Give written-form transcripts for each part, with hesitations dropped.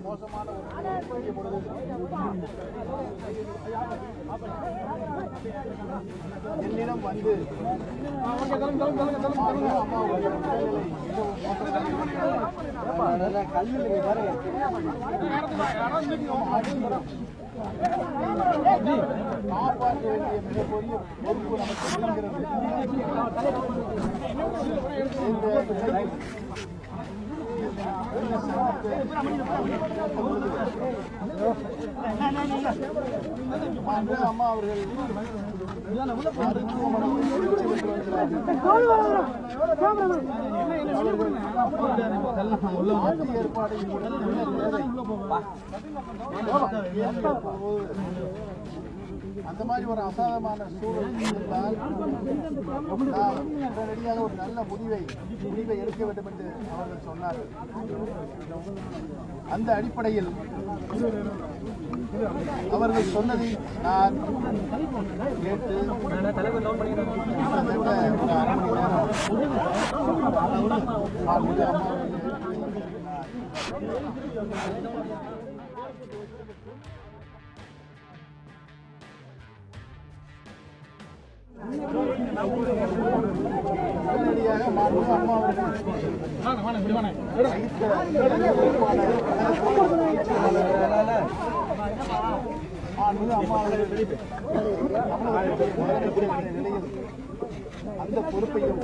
மோசமான என்னிடம் வந்து காப்பாற்ற வேண்டிய மிகப்பெரிய பொறுப்பு நமக்கு அம்மா அவர்கள் ஏற்பாடு அந்த மாதிரி ஒரு அசாதமான சூழல் இருந்தால் உடனடியாக ஒரு நல்ல முடிவை எடுக்க வேண்டும் என்று அவர்கள் சொன்னார்கள். அந்த அடிப்படையில் அவர்கள் சொன்னதை நான் கேட்டு அந்த பொறுப்பையும்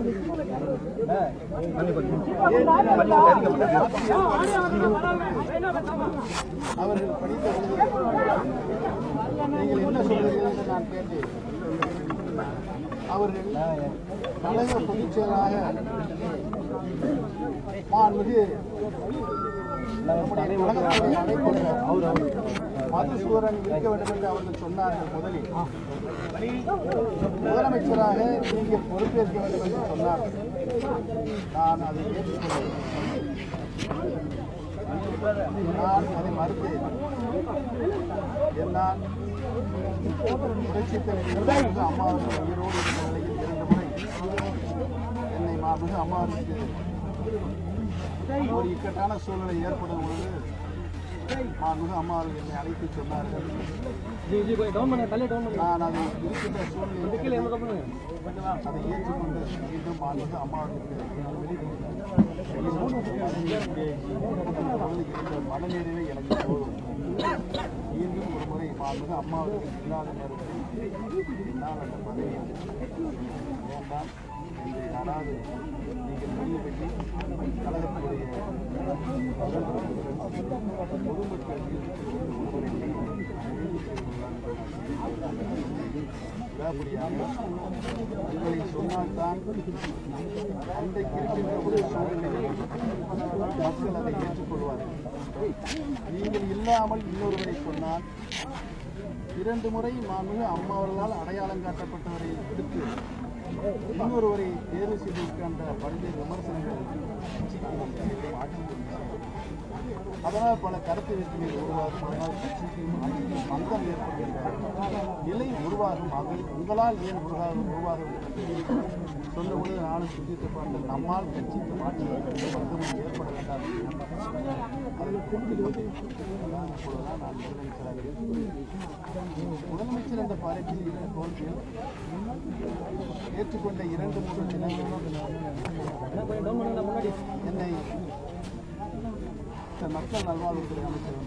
அவர்கள் படித்த நீங்கள் என்ன சொல்கிறீர்கள் என்று நான் கேட்டேன். அவர்கள் கழக பொதுச் செயலாக மாண்புமிகு மதுசூதரன் இருக்க வேண்டும் என்று அவர்கள் சொன்னார்கள். முதலமைச்சராக நீங்கள் பொறுப்பேற்க வேண்டும் என்று சொன்னார்கள். நான் அதை ஏற்றுக்கொண்டேன். நான் அதை மறுத்தேன். என்னால் புரட்சித் தலைவர் அம்மாவுக்கு உயிரோடு இருந்த நிலையில் 2 முறை என்னை மாண்புமிகு அம்மாவுக்கு ஒரு இக்கட்டான சூழ்நிலை ஏற்படும் பொழுது மாண்புமிகு அம்மாவர்கள் என்னை அழைத்து சொன்னார்கள். நான் அதை இருக்கின்ற சூழ்நிலை அதை ஏற்றுக்கொண்டு மீண்டும் மாண்புமிகு அம்மாவர்களுக்கு மனநிறைவே எனக்கு போதும். மீண்டும் ஒரு முறை மாண்புமிகு அம்மாவர்கள் இல்லாத நேரத்தில் என்னால் அந்த பதவி வேண்டாம் என்று யாராவது நீங்கள் முடிவு பண்ணி கழகத்தினுடைய பொதுமக்களுக்கு உங்களை சொன்னால்தான் அன்றைக்கு இருக்கின்ற ஒரு சூழ்நிலையில் மக்கள் அதை ஏற்றுக்கொள்வார்கள். நீங்கள் இல்லாமல் இன்னொருவரை சொன்னால் 2 முறை மாண்புமிகு அம்மாவர்களால் அடையாளம் காட்டப்பட்டவரை எடுத்து இன்னொருவரை தேர்வு செய்திருக்கின்ற பல்வேறு விமர்சனங்கள் அதனால் பல கருத்து வேற்றுமைகள் உருவாகும். அதனால் கட்சிக்கும் பங்கம் ஏற்படுகின்ற நிலை உருவாகும். அது உங்களால் ஏன் உருவாகும் சொல்லும்போது நானும் சிந்தித்து பார்த்தேன். நம்மால் கட்சிக்கு மாற்றி பங்கமும் ஏற்பட வேண்டாம். அப்பொழுதுதான் நான் முதலமைச்சர் என்ற பாராட்டில் தோல்வியில் ஏற்றுக்கொண்ட 2-3 தினங்களும் என்னை மக்கள் நல்வாழ்வுத்துறை அமைச்சர்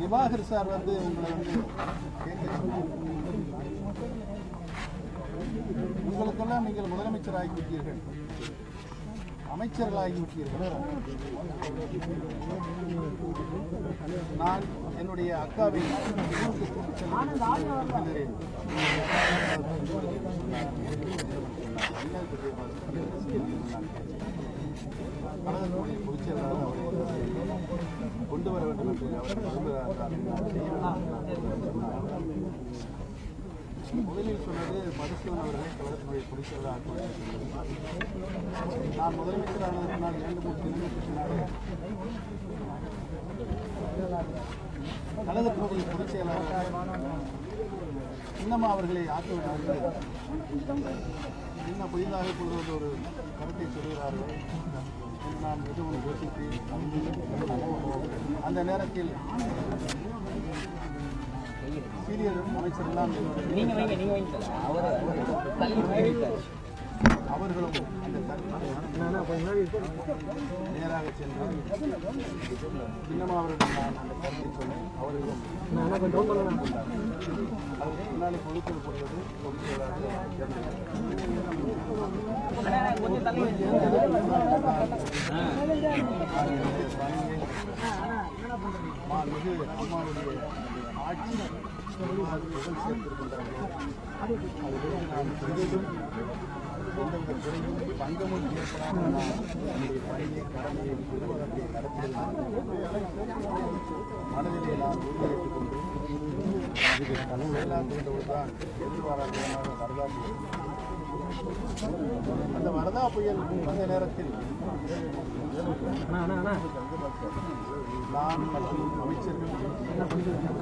திவாகர் சார் வந்து உங்களை வந்து உங்களுக்கெல்லாம் நீங்கள் முதலமைச்சராகிவிட்டீர்கள், அமைச்சர்களாகிவிட்டீர்கள். நான் என்னுடைய அக்காவை கழகத்தினுடைய பொதுச் செயலாளர் அவரை கொண்டு வர வேண்டும் என்று அவர் விரும்புகிறார். மருத்துவன் அவர்களை கழகத்தினுடைய பொதுச் செயலாளராக நான் முதலமைச்சரானதற்கு நான் 2-3 தினங்களுக்கு பின்னாலே கழகத்தினுடைய பொதுச் செயலாளர் சின்னம்மா அவர்களை ஆக்கிவிட்டார்கள். இன்னும் புதிதாக கொள்வது ஒரு கருத்தை சொல்கிறார்கள். நான் மிகவும் யோசித்தேன். அந்த நேரத்தில் சீனியர் அமைச்சரெல்லாம் அவர்களும் அந்த நேராக சென்று சின்னம்மா அவர்கள் நான் அந்த கருத்தை சொன்னேன். அவர்களும் அதற்கு முன்னாடி பொதுக்குழு போடுவது பொதுச் மிகு அம்மாவுடைய ஆட்சி புகழ் சேர்த்திருக்கின்றார்கள். அதிலிருந்து நான் சிறிதும் எந்தவித குறையும் பங்கமும் ஏற்படாமல் என்னுடைய பணியை கடமையை நிறுவனத்தை நடத்தியிருந்தால் மனதிலே நான் உறுதியேற்றுக் கொண்டு செயலாற்றுகின்றவர்தான் எதிர்பாராத வரலாற்று அந்த வரதா புயல் வந்த நேரத்தில் நான் மற்றும் அமைச்சர்கள்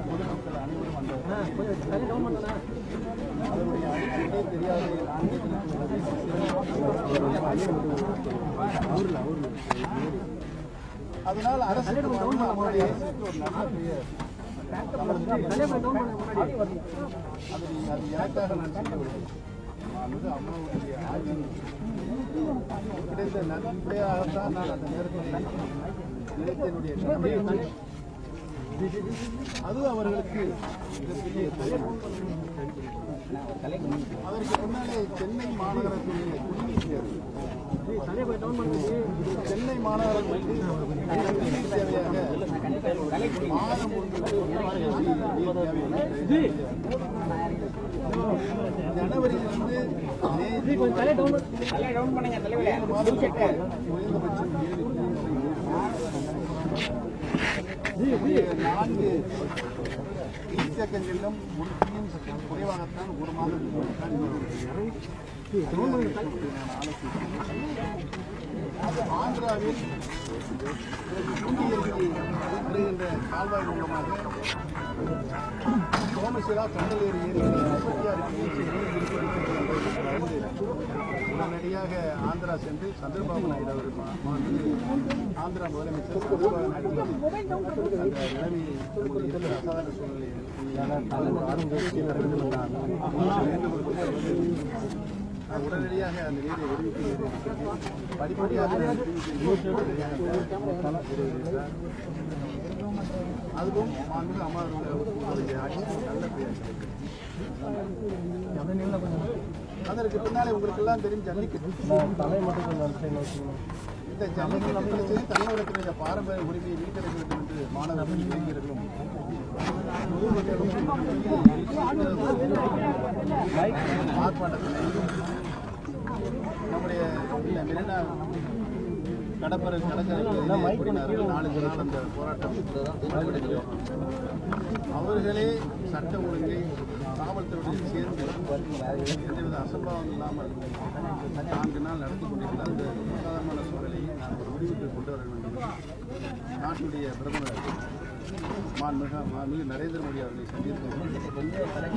பொதுமக்கள் அனைவரும் அந்த அதனுடைய அடிப்படையே தெரியாத அதனால் அரசு ஒரு நல்ல பெயர் அது எனக்காக நான் செய்யவில்லை. அம்மாவுடைய ஆட்சி கிடைத்த நன்மையாகத்தான் நான் அந்த நேரத்தில் நிலையத்தினுடைய கடமையை அது அவர்களுக்கு மிகப்பெரிய அதற்கு முன்னாலே சென்னை மாநகரத்தினுடைய குடிநீர் சென்னை மாநகரத்திற்கு குடிநீர் தேவையாக மாதம் ஜனவரியிலிருந்து குறைந்தபட்சம் 4 நீர்த்தேக்கங்களிலும் முற்றிலும் குறைவாகத்தான் ஒரு மாதம் ஆந்திராவில் வருகின்ற கால்வாய் மூலமாக சோமசிலா கண்டலேறு உடனடியாக ஆந்திரா சென்று சந்திரபாபு நாயுடு அவர்கள் ஆந்திரா முதலமைச்சர் சந்திரபாபு நாயுடு அந்த நிலவி அசாதாரண உடனடியாக அந்த நீரை விடுவிக்க படிப்படியாக அதுவும் மாண்புமிகு அம்மாவுடைய ஆட்சி நல்ல பெயர். அதற்கு பின்னாலே உங்களுக்கு எல்லாம் தெரியும் ஜல்லிக்கட்டு. இந்த ஜல்லிக்கட்டு தமிழகத்தினுடைய பாரம்பரிய உரிமையை மீட்டெடுக்க வேண்டும் என்று மாணவர்களும் இளைஞர்களும் ஆர்ப்பாட்டத்தில் நம்முடைய மெரினா கடற்கரை கூடினார்கள். 4 நாள் அந்த போராட்டம் அவர்களே சட்ட ஒழுங்கை காவல்துறையுடன் சேர்ந்து எந்தவித அசம்பாவம் இல்லாமல் 4 நாள் நடத்தி கொண்டிருந்த அந்த அசாதாரணமான சூழலையை நான் ஒரு முடிவுக்கு கொண்டு வர வேண்டும். நாட்டுடைய பிரதமர் மாண்புமிகு நரேந்திர மோடி அவர்களை சந்தித்து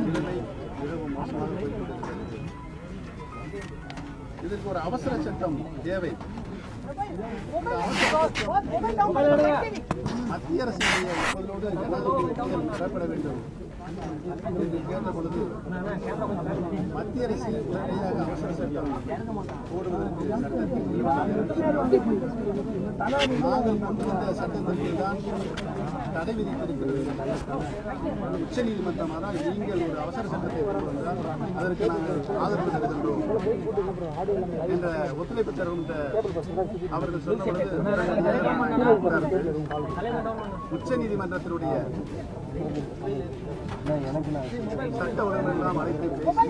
நிலைமை மிகவும் மோசமாக போய்கொண்டிருக்கிறது. இதற்கு ஒரு அவசர சட்டம் தேவை. மத்திய அரசுடைய ஒப்புதலோடு ஜனாதிபதி பெறப்பட வேண்டும் என்று கேட்ட பொழுது மத்திய அரசு உடனடியாக அவசர சட்டம் போடுவதற்கு நாங்கள் கொண்டு வந்த சட்டத்திற்கு தான் தடை விதித்திருக்கிறது. உச்ச நீதிமன்றம் ஆனால் நீங்கள் ஒரு அவசர சட்டத்தை கொண்டு வந்தால் அதற்கு நாங்கள் ஆதரவு தருகின்றோம் என்ற ஒத்துழைப்பு தரும் அவர்கள் சொன்ன பொழுது உச்ச நீதிமன்றத்தினுடைய சட்ட ஒழுங்கெல்லாம் அழைத்து பேசி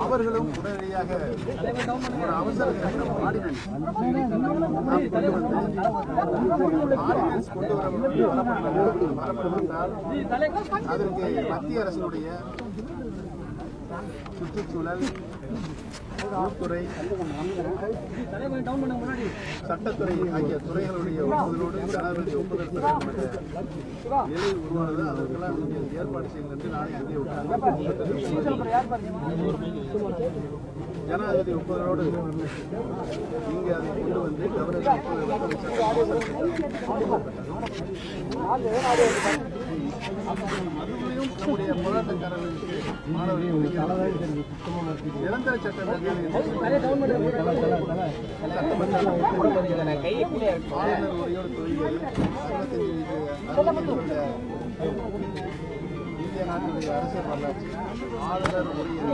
அவர்களும் உடனடியாக ஒரு அவசர ஆர்டினன்ஸ் கொண்டு வரப்பட்டால் அதற்கு மத்திய அரசினுடைய சுற்றுச்சூழல், உள்துறை, சட்டத்துறை ஆகிய துறைகளுடைய ஒப்புதலோடு ஜனாதிபதி ஒப்புதல் பெற நிலை உருவானது. அதற்கெல்லாம் நீங்கள் ஏற்பாடு செய்யுங்கள் என்று நானே அங்கே ஜனாதிபதி ஒப்புதலோடு இங்கே அதை கொண்டு வந்து கவர்னர் மறுபடியும் நம்முடைய போராட்டக்காரர்களுக்கு மாணவர்களுக்கு நிரந்தர சட்ட ஆளுநர் உரையோடு தொழில்கள் 65 இந்திய நாட்டினுடைய அரசியல் வரலாற்று ஆளுநர் உரையில்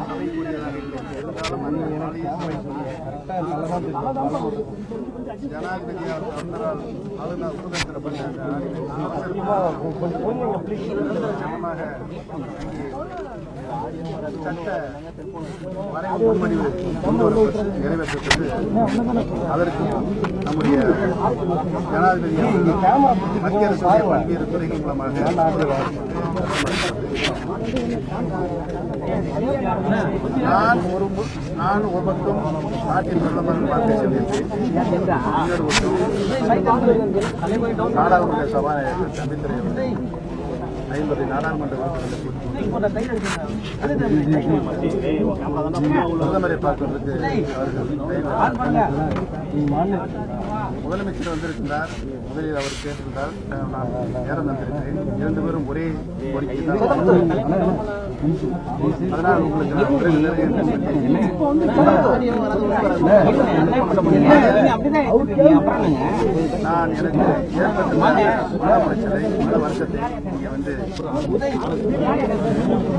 அமைக்கூடியதாக இல்லை. இருந்தாலும் அந்த ஜனாதிபதியால் கவர்னரால் ஆளுநர் ஒப்புதல் பெறப்பட்ட சட்டமாக சட்ட வரைவு முன்வடிவு கொண்டு வரப்பட்டு நிறைவேற்றப்பட்டு அதற்கு நம்முடைய ஜனாதிபதி மத்திய அரசுடைய பல்வேறு துறைகள் மூலமாக நான் ஒரு பக்கம் நாட்டின் பிரதமர் பார்த்து சென்றிருக்கிறேன். நாடாளுமன்ற சபாநாயகர் தம்பித்துறை 50 நாடாளுமன்ற பிரதமரை பார்ப்பதற்கு முதலமைச்சர் வந்திருக்கிறார். முதலில் அவர் கேட்டிருந்தார், நான் நேரம் வந்திருக்கிறேன். 2 பேரும் ஒரே கோரிக்கை தான். அதனால் உங்களுக்கு நான் எனக்கு ஏற்பட்ட மன உளைச்சலை மன வருஷத்தை இங்கே வந்து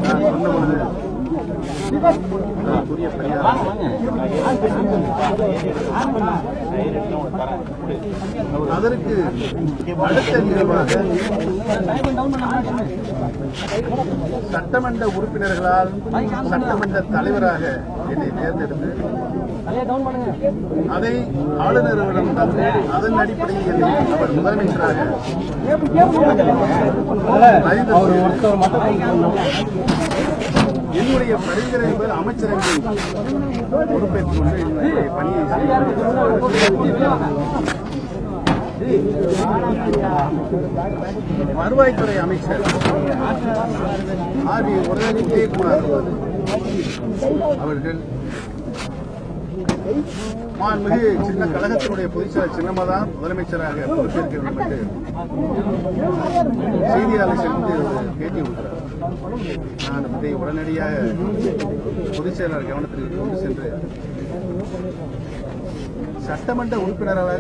நான் சொன்ன பொழுது அதற்குரிய பரிகாரம் அதற்கு அடுத்த நிகழ்வாக சட்டமன்ற உறுப்பினர்களால் சட்டமன்ற தலைவராக என்னை தேர்ந்தெடுத்து அதை ஆளுநரிடம் அதன் அடிப்படையில் என்னை அவர் முதலமைச்சராக என்னுடைய பரிந்துரைகள் அமைச்சரவை பொறுப்பேற்றுக் கொண்டு என்னுடைய பணியை வருவாய்த்துறை அமைச்சர் ஆர்.வி. உதயகுமார் அவர்கள் மாண்புமிகு சின்ன கழகத்தினுடைய பொதுச்செயலர் சின்னமாக தான் முதலமைச்சராக பொறுப்பேற்க வேண்டும் என்று செய்தியாளர் சென்று பேட்டி கொடுக்கிறார். நான் இதை உடனடியாக பொதுச்செயலாளர் கவனத்திற்கு கொண்டு சென்று சட்டமன்ற உறுப்பினராக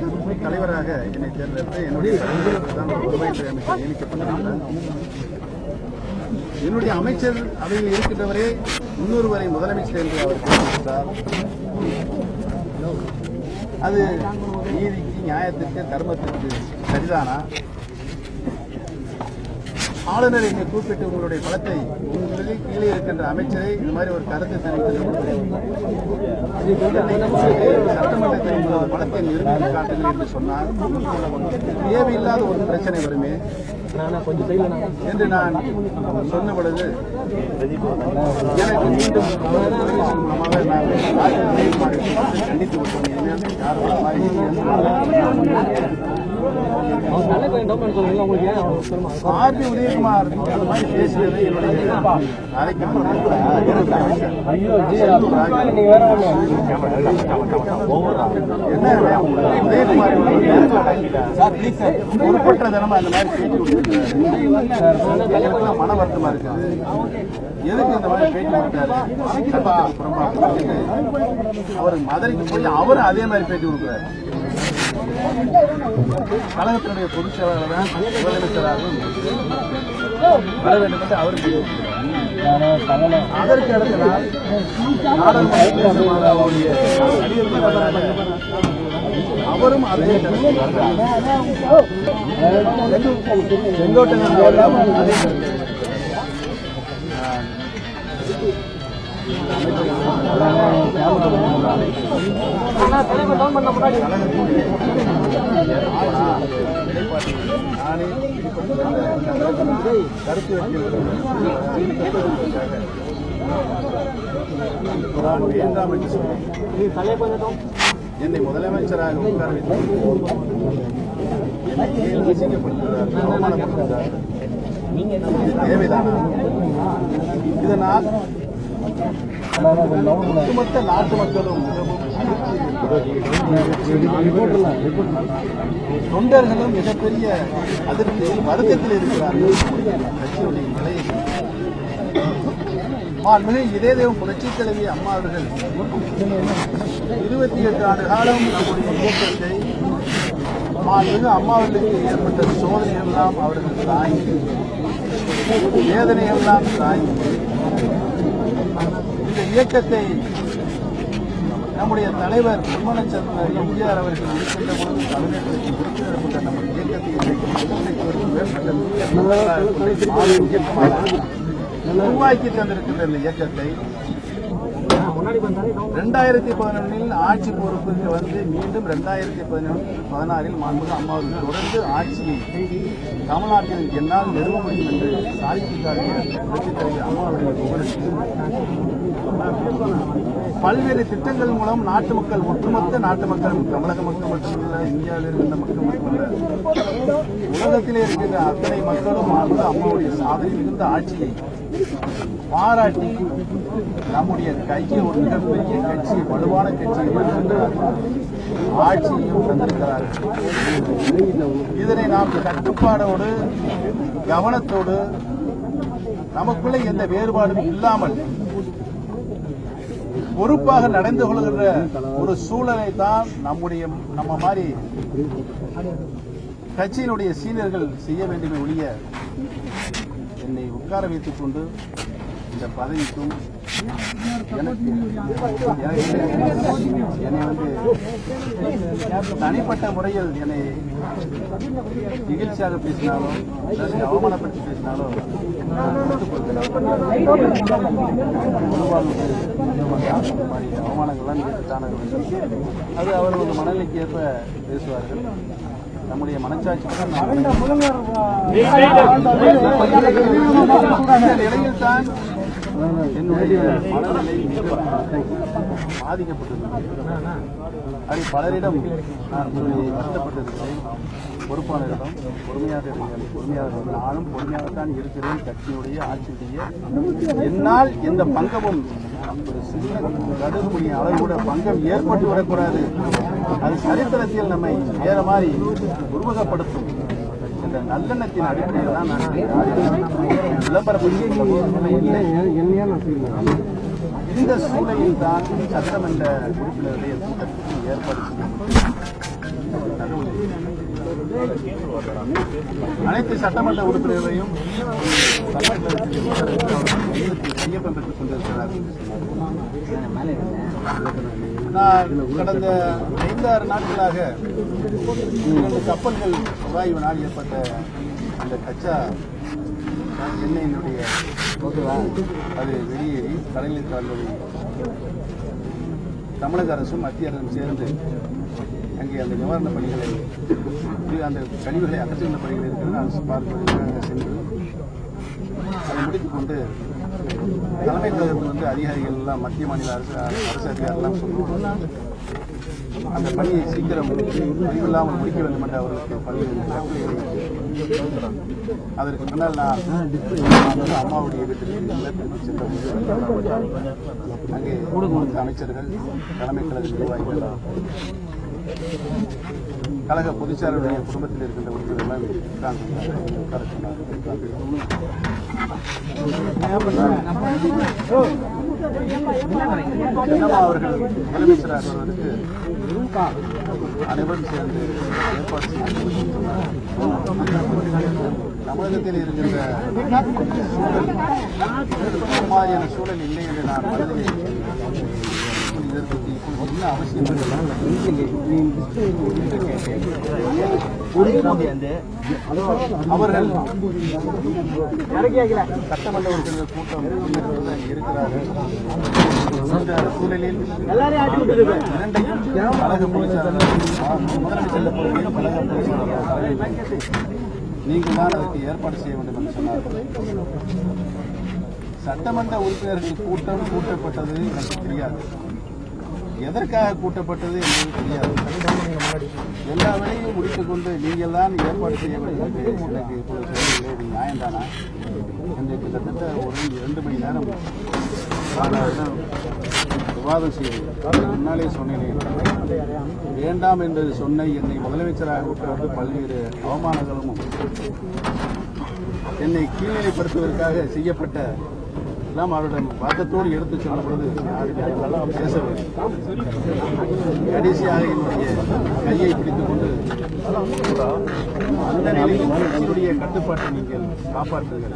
தலைவராக என்னை தேர்ந்தெடுத்து என்னுடைய தான் வருவாய்த்துறை அமைச்சர் நியமிக்கப்பட்டிருக்கிறார். என்னுடைய அமைச்சர் அவையில் இருக்கின்றவரே இன்னொருவரை முதலமைச்சர் என்று அவர் தெரிவித்தார். அது நீதிக்கு, நியாயத்திற்கு, தர்மத்திற்கு சரிதானா? ஆளுநர் என்னை கூப்பிட்டு உங்களுடைய பலத்தை உங்களுக்கு கீழே இருக்கின்ற அமைச்சரை இது மாதிரி ஒரு கருத்து தெரிவித்தது சட்டமன்றத்தில் பலத்தை நிரூபித்து காட்டுங்கள் என்று சொன்னால் தேவையில்லாத ஒரு பிரச்சனை வருமே என்று நான் சொன்ன பொழுது எனக்கு மீண்டும் மூலமாக நான் கண்டித்து விட்டோம். ஆர்.பி. உதயகுமார் அந்த மாதிரி பேசியதை என்னுடைய பொறுப்பற்ற தினமா அந்த மாதிரி பேட்டி கொடுத்துருக்காரு. மன வருத்தமா இருக்குது. எதுக்கு இந்த மாதிரி பேட்டி கொடுத்தாரு? அவர் மதுரைக்கு போய் அவரும் அதே மாதிரி பேட்டி கொடுக்குறாரு. கழகத்தினுடைய பொதுச் செயலாளர் தான் முதலமைச்சராகவும் வர வேண்டும் என்று அவர் அதற்கு அடுத்த நாள் நாடாளுமன்ற அவரும் அதே செங்கோட்டையன் நானே கருத்து வேண்டாம் என்று சொன்னேன். என்னை முதலமைச்சராக உட்கார வைத்து அவமானப்படுத்துகிறார். தேவைதானா? இதனால் ஒட்டுமொத்த நாட்டு மக்களும் தொண்டர்களும் மிகப்பெரிய அதிருப்தியில் வருத்தத்தில் இருக்கிறார்கள். கட்சியுடைய நிலையை மாண்புமிகு இதயதேவம் புரட்சித் தலைவி அம்மா அவர்கள் 28 ஆண்டு காலம் நம்முடைய இயக்கத்தை மாண்புமிகு அம்மாவர்களுக்கு ஏற்பட்ட சோதனைகள் எல்லாம் அவர்கள் தாங்கி, வேதனைகள் எல்லாம் தாங்கி இந்த இயக்கத்தை நம்முடைய தலைவர் நிர்மலச்சந்திர எம்ஜிஆர் அவர்கள் இருக்கின்ற பொழுது தலைமையகத்தில் உறுப்பினர் கொண்ட நம்ம இயக்கத்தை உருவாக்கி தந்திருக்கின்ற இந்த இயக்கத்தை 2011 ஆட்சி பொறுப்புக்கு வந்து மீண்டும் 2016 மாண்புமிகு அம்மாவர்கள் தொடர்ந்து ஆட்சியை தமிழ்நாட்டில் என்னால் நிறுவ முடியும் என்று சாதித்து காட்டிய புரட்சித் தலைவர் அம்மா அவர்கள் புகழ்ச்சி பல்வேறு திட்டங்கள் மூலம் நாட்டு மக்கள், ஒட்டுமொத்த நாட்டு மக்கள், தமிழக மக்கள் மட்டுமல்ல, இந்தியாவில் இருக்கின்ற மக்கள் மட்டுமல்ல, உலகத்திலே இருக்கின்ற அத்தனை மக்களும் அம்மாவுடைய சாதனை மிகுந்த ஆட்சியை பாராட்டி நம்முடைய கையை ஒரு மிகப்பெரிய கட்சி, வலுவான கட்சியை ஆட்சியையும் தந்திருக்கிறார்கள். இதனை நாம் கட்டுப்பாடோடு கவனத்தோடு நமக்குள்ளே எந்த வேறுபாடும் இல்லாமல் பொறுப்பாக நடந்து கொள்கின்ற ஒரு சூழலை தான் நம்ம மாதிரி கட்சியினுடைய சீனியர்கள் செய்ய வேண்டுமே ஒழிய என்னை உட்கார வைத்துக் கொண்டு இந்த பதவிக்கும் என்னை வந்து தனிப்பட்ட முறையில் என்னை நிகழ்ச்சியாக பேசினாலோ அவமானப்படுத்தி பேசினாலோ அவமானங்கள்லாம் தானர்கள் அது அவர்கள் மனநிலைக்கு ஏற்ப பேசுவார்கள். நம்முடைய மனச்சாட்சி நிலையில் தான் என்னுடைய மனநிலை பாதிக்கப்பட்டிருக்கிறது. அது பலரிடம் நான் சொல்லி வருத்தப்பட்டிருக்கிறேன். பொறுப்பாளரிடம் பொறுமையாக இருக்கிறேன். பொறுமையாக நானும் பொறுமையாகத்தான் இருக்கிறேன். கட்சியுடைய ஆட்சியுடைய என்னால் எந்த பங்கமும் ஒரு சின்ன கடுகுமுடிய அளவு கூட பங்கம் ஏற்பட்டு வரக்கூடாது. அது சரித்திரத்தில் நம்மை வேற மாதிரி உருவகப்படுத்தும் என்ற நல்லெண்ணத்தின் அடிப்படையில் தான் நான் விளம்பரப்படுத்த இந்த சூழலில் தான் சட்டமன்ற உறுப்பினருடைய கூட்டத்திற்கு ஏற்பாடு அனைத்து சட்டமன்ற உறுப்பினர்களையும் கையொப்பம் பெற்றுக் கொண்டிருக்கிறார்கள். நான் கடந்த 5-6 நாட்களாக 2 கப்பல்கள் உராய்வினால் ஏற்பட்ட அந்த கச்சா எண்ணெயினுடைய அது வெளியேறி கடலில் கால்வதை தமிழக அரசும் மத்திய அரசும் சேர்ந்து அங்கே அந்த நிவாரணப் பணிகளை, அந்த கழிவுகளை அகற்றுகின்ற பணிகள் இருக்கிறது. அரசு பார்ப்பதற்காக சென்று அதை முடித்துக் கொண்டு தலைமை கழகத்தில் வந்து அதிகாரிகள் எல்லாம், மத்திய மாநில அரசு அதிகாரிகள் எல்லாம் சொல்லுவாங்க அந்த பணியை சீக்கிரம் முடிவில்லாமல் முடிக்க வேண்டும் என்று அவர்களுக்கு பல்வேறு கட்டளைகளை. அதற்கு முன்னால் நான் அம்மாவுடைய வீட்டுக்கு சென்ற அங்கே அமைச்சர்கள், தலைமை கழக நிர்வாகிகள், கழக பொதுச்செயலாளருடைய குடும்பத்தில் இருக்கின்ற உறுப்பினர்கள் அவர்கள் முதலமைச்சராக வருவதற்கு அனைவரும் சேர்ந்து ஏற்பாடு செய்திருக்கிறார். தமிழகத்தில் இருக்கின்ற சூழல் மாதிரியான சூழல் இல்லை என்று நான் மனதிலே இதற்கு இப்போது என்ன அவசியம் அவர்கள் சட்டமன்ற உறுப்பினர்கள் கூட்டம் இருக்கிறார்கள். இந்த சூழலில் இரண்டையும் கழக பொதுச்செயலாளர் முதலமைச்சர் பொறுப்பில் கழக பொதுச்செயலாளர் நீங்கள் தான் அதற்கு ஏற்பாடு செய்ய வேண்டும் என்று சொன்னார்கள். சட்டமன்ற உறுப்பினர்கள் கூட்டம் கூட்டப்பட்டது எனக்கு தெரியாது, எதற்காக கூட்டப்பட்டது என்பது தெரியாது. எல்லா வேலையும் முடித்துக் கொண்டு நீங்கள் தான் ஏற்பாடு செய்ய வேண்டும் என்று எனக்கு இப்போது சொல்லுங்கள். இது நியாயம்தானா? என்று கிட்டத்தட்ட ஒரு 2 மணி நேரம் விவாதம் செய்து முன்னாலே சொன்னேன். வேண்டாம் என்று சொன்ன என்னை முதலமைச்சராக விட்டு பல்வேறு அவமானங்களும் என்னை கீழ்நிலைப்படுத்துவதற்காக செய்யப்பட்ட எல்லாம் அவரிடம் வாதத்தோடு எடுத்துச் சொன்ன பொழுது பேசவில்லை. கடைசியாக என்னுடைய கையை பிடித்துக் கொண்டு அந்த நிலையில் கட்சியினுடைய கட்டுப்பாட்டை நீங்கள் காப்பாற்றுங்கள்,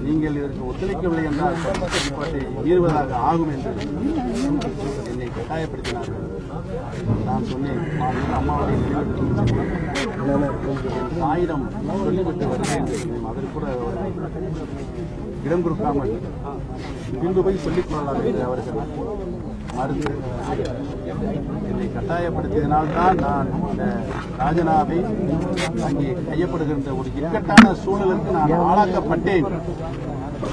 நீங்கள் இதற்கு ஒத்துழைக்கவில்லை என்றால் கட்டுப்பாட்டை மீறுவதாக ஆகும் என்று என்னை கட்டாயப்படுத்தினார்கள். நான் சொன்னேன், அம்மாவுடைய ஆயிரம் சொல்லிவிட்டு வருகிறேன். அதற்கு கூட இடம் கொடுக்காமல் பின்பு போய் சொல்லிக் கொள்ளலாம் என்று அவர்கள் மறுத்து என்னை கட்டாயப்படுத்தியதனால்தான் நான் இந்த ராஜினாமை அங்கே கையப்படுகின்ற ஒரு இக்கட்டான சூழலுக்கு நான் ஆளாக்கப்பட்டேன்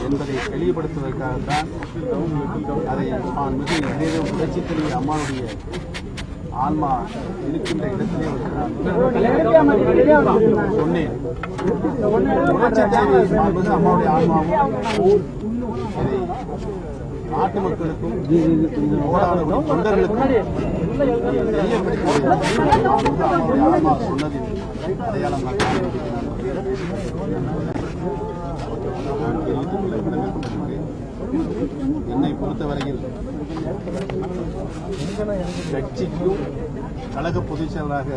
என்பதை தெளிவுபடுத்துவதற்காகத்தான் அதை நான் மிக புரட்சித் தலைவி அம்மாவுடைய ஆன்மா இருக்கின்ற இடத்திலே சொன்னேன். புரட்சித் தலைவி அம்மாவுடைய ஆன்மாவும் இதை நாட்டு மக்களுக்கும் போராடும் தொண்டர்களுக்கும் ஆன்மா சொன்னதின் அடையாளம் என்னை பொறுத்தவரையில் கட்சிக்கும் கழக பொதுச் செயலராக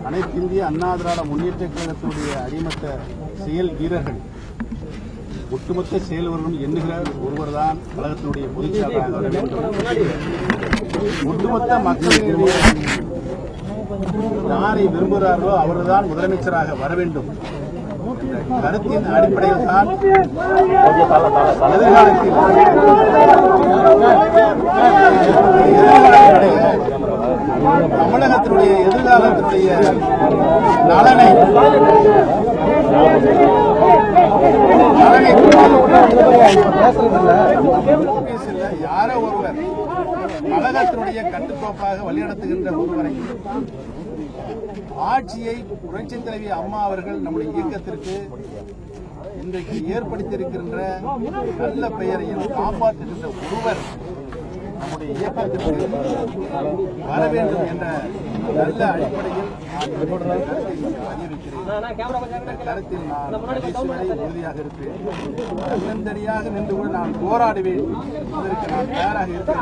அனைத்து இந்திய அண்ணா திராவிட முன்னேற்ற கழகத்தினுடைய அடிமட்ட செயல் வீரர்கள் ஒட்டுமொத்த செயல்வர்களும் எண்ணுகிற ஒருவர்தான் கழகத்தினுடைய பொதுச் செயலராக வர வேண்டும். ஒட்டுமொத்த மக்களினுடைய யாரை விரும்புகிறார்களோ அவர்தான் முதலமைச்சராக வர வேண்டும் கருத்தின் அடிப்படையில் தான் எதிர்காலத்தில் தமிழகத்தினுடைய எதிர்காலத்தினுடைய நலனை யாரோ ஒருவர் கழகத்தினுடைய கட்டுக்கோப்பாக வழிநடத்துகின்ற ஒருவரை ஆட்சியை புரட்சித் தலைவி அம்மா அவர்கள் நம்முடைய இயக்கத்திற்கு இன்றைக்கு ஏற்படுத்தியிருக்கின்ற நல்ல பெயரையும் காப்பாற்றுகின்ற ஒருவர் நம்முடைய இயக்கத்திற்கு வர வேண்டும் என்ற நல்ல அடிப்படையில் கருத்தில் நான் கடைசி வரை உறுதியாக இருப்பேன். தன்னந்தனியாக நின்று கூட நான் போராடுவேன். இதற்கு நான் தயாராக இருக்கிறேன்.